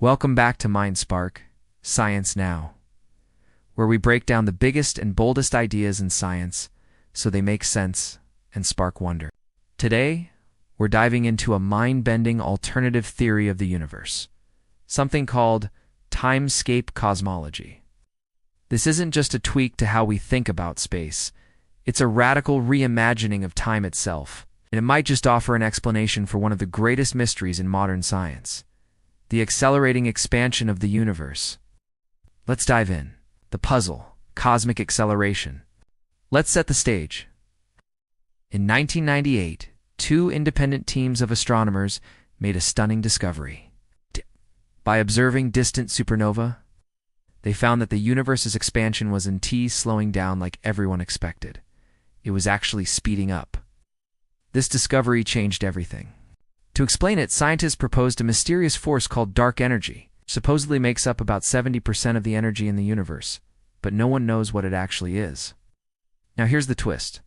Welcome back to MindSpark, Science Now, where we break down the biggest and boldest ideas in science so they make sense and spark wonder. Today, we're diving into a mind-bending alternative theory of the universe, something called Timescape cosmology. This isn't just a tweak to how we think about space, it's a radical reimagining of time itself, and it might just offer an explanation for one of the greatest mysteries in modern science: the accelerating expansion of the universe. Let's dive in. The puzzle, cosmic acceleration. Let's set the stage. In 1998, two independent teams of astronomers made a stunning discovery. By observing distant supernova, they found that the universe's expansion wasn't slowing down like everyone expected. It was actually speeding up. This discovery changed everything. To explain it, scientists proposed a mysterious force called dark energy, which supposedly makes up about 70% of the energy in the universe, but no one knows what it actually is. Now here's the twist.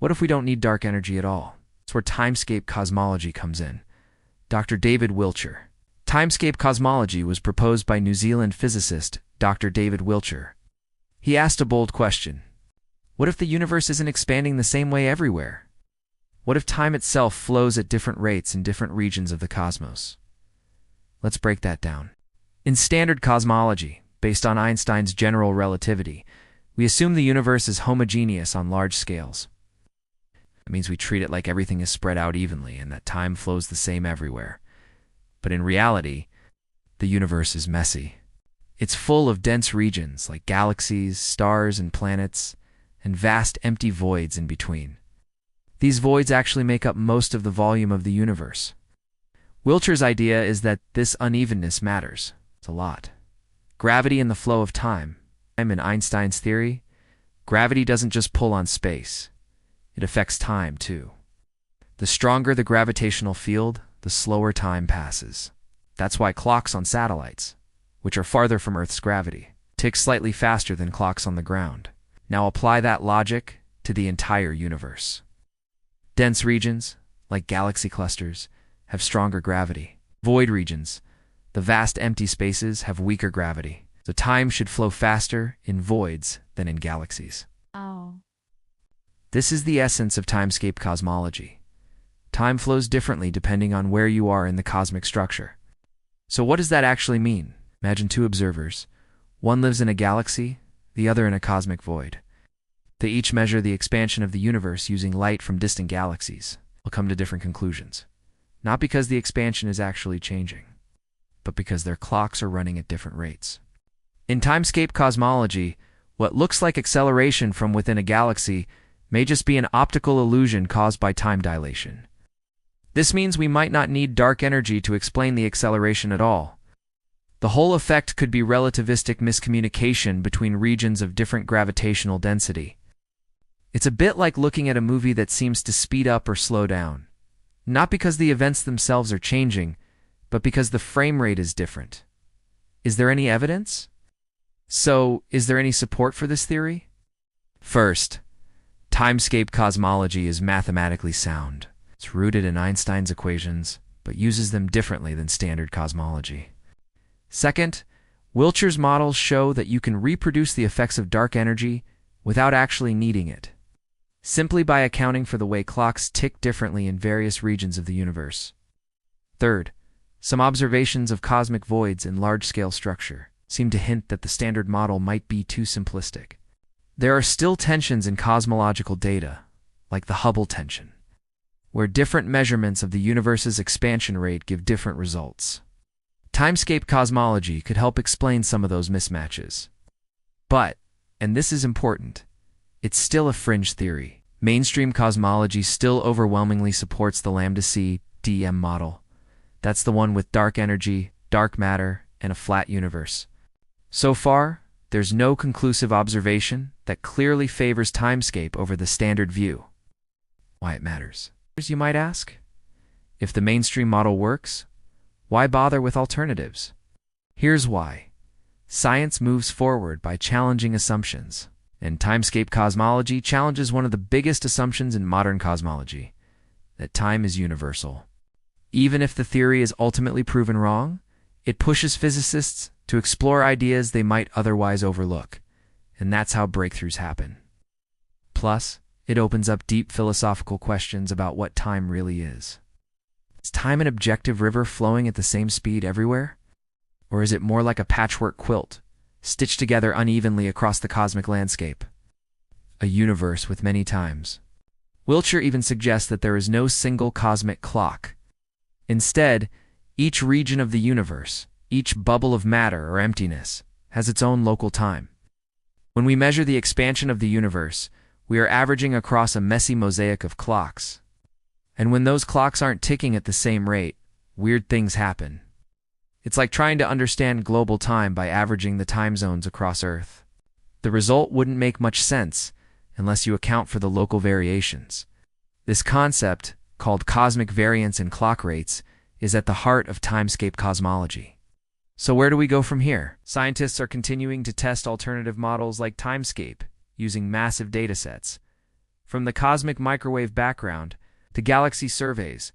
What if we don't need dark energy at all? It's where Timescape cosmology comes in. Dr. David Wiltshire. Timescape cosmology was proposed by New Zealand physicist Dr. David Wiltshire. He asked a bold question. What if the universe isn't expanding the same way everywhere? What if time itself flows at different rates in different regions of the cosmos? Let's break that down. In standard cosmology, based on Einstein's general relativity, we assume the universe is homogeneous on large scales. That means we treat it like everything is spread out evenly and that time flows the same everywhere. But in reality, the universe is messy. It's full of dense regions like galaxies, stars, and planets, and vast empty voids in between. These voids actually make up most of the volume of the universe. Wiltshire's idea is that this unevenness matters. It's a lot. Gravity and the flow of time. In Einstein's theory, gravity doesn't just pull on space. It affects time, too. The stronger the gravitational field, the slower time passes. That's why clocks on satellites, which are farther from Earth's gravity, tick slightly faster than clocks on the ground. Now apply that logic to the entire universe. Dense regions, like galaxy clusters, have stronger gravity. Void regions, the vast empty spaces, have weaker gravity. So time should flow faster in voids than in galaxies. Oh. This is the essence of Timescape cosmology. Time flows differently depending on where you are in the cosmic structure. So what does that actually mean? Imagine two observers. One lives in a galaxy, the other in a cosmic void. They each measure the expansion of the universe using light from distant galaxies. They'll come to different conclusions. Not because the expansion is actually changing, but because their clocks are running at different rates. In Timescape cosmology, what looks like acceleration from within a galaxy may just be an optical illusion caused by time dilation. This means we might not need dark energy to explain the acceleration at all. The whole effect could be relativistic miscommunication between regions of different gravitational density. It's a bit like looking at a movie that seems to speed up or slow down. Not because the events themselves are changing, but because the frame rate is different. Is there any evidence? So, is there any support for this theory? First, Timescape cosmology is mathematically sound. It's rooted in Einstein's equations, but uses them differently than standard cosmology. Second, Wiltshire's models show that you can reproduce the effects of dark energy without actually needing it, simply by accounting for the way clocks tick differently in various regions of the universe. Third, some observations of cosmic voids in large-scale structure seem to hint that the standard model might be too simplistic. There are still tensions in cosmological data, like the Hubble tension, where different measurements of the universe's expansion rate give different results. Timescape cosmology could help explain some of those mismatches. But, and this is important, it's still a fringe theory. Mainstream cosmology still overwhelmingly supports the lambda-c/dm model. That's the one with dark energy, dark matter, and a flat universe. So far, there's no conclusive observation that clearly favors Timescape over the standard view. Why it matters, you might ask? If the mainstream model works, why bother with alternatives? Here's why. Science moves forward by challenging assumptions, and Timescape cosmology challenges one of the biggest assumptions in modern cosmology, that time is universal. Even if the theory is ultimately proven wrong, It pushes physicists to explore ideas they might otherwise overlook, and that's how breakthroughs happen. Plus, it opens up deep philosophical questions about what time really is. Is time an objective river flowing at the same speed everywhere? Or is it more like a patchwork quilt, stitched together unevenly across the cosmic landscape? A universe with many times. Wiltshire even suggests that there is no single cosmic clock. Instead, each region of the universe, each bubble of matter or emptiness, has its own local time. When we measure the expansion of the universe, we are averaging across a messy mosaic of clocks. And when those clocks aren't ticking at the same rate, weird things happen. It's like trying to understand global time by averaging the time zones across Earth. The result wouldn't make much sense unless you account for the local variations. This concept, called cosmic variance in clock rates, is at the heart of Timescape cosmology. So where do we go from here? Scientists are continuing to test alternative models like Timescape, using massive datasets. From the cosmic microwave background, to galaxy surveys,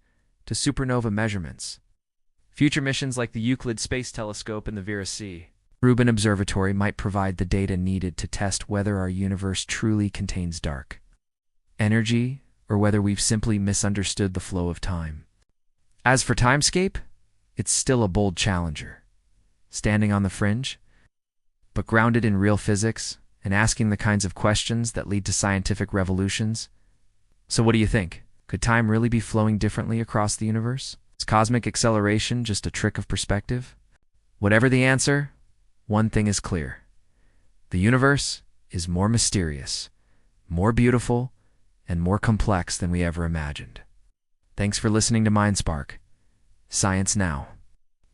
to supernova measurements. Future missions like the Euclid Space Telescope and the Vera C. Rubin Observatory might provide the data needed to test whether our universe truly contains dark energy, or whether we've simply misunderstood the flow of time. As for Timescape, it's still a bold challenger, standing on the fringe, but grounded in real physics and asking the kinds of questions that lead to scientific revolutions. So what do you think? Could time really be flowing differently across the universe? Is cosmic acceleration just a trick of perspective? Whatever the answer, one thing is clear. The universe is more mysterious, more beautiful, and more complex than we ever imagined. Thanks for listening to MindSpark, Science Now.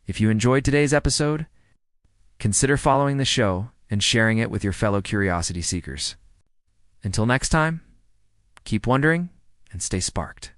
If you enjoyed today's episode, consider following the show and sharing it with your fellow curiosity seekers. Until next time, keep wondering and stay sparked.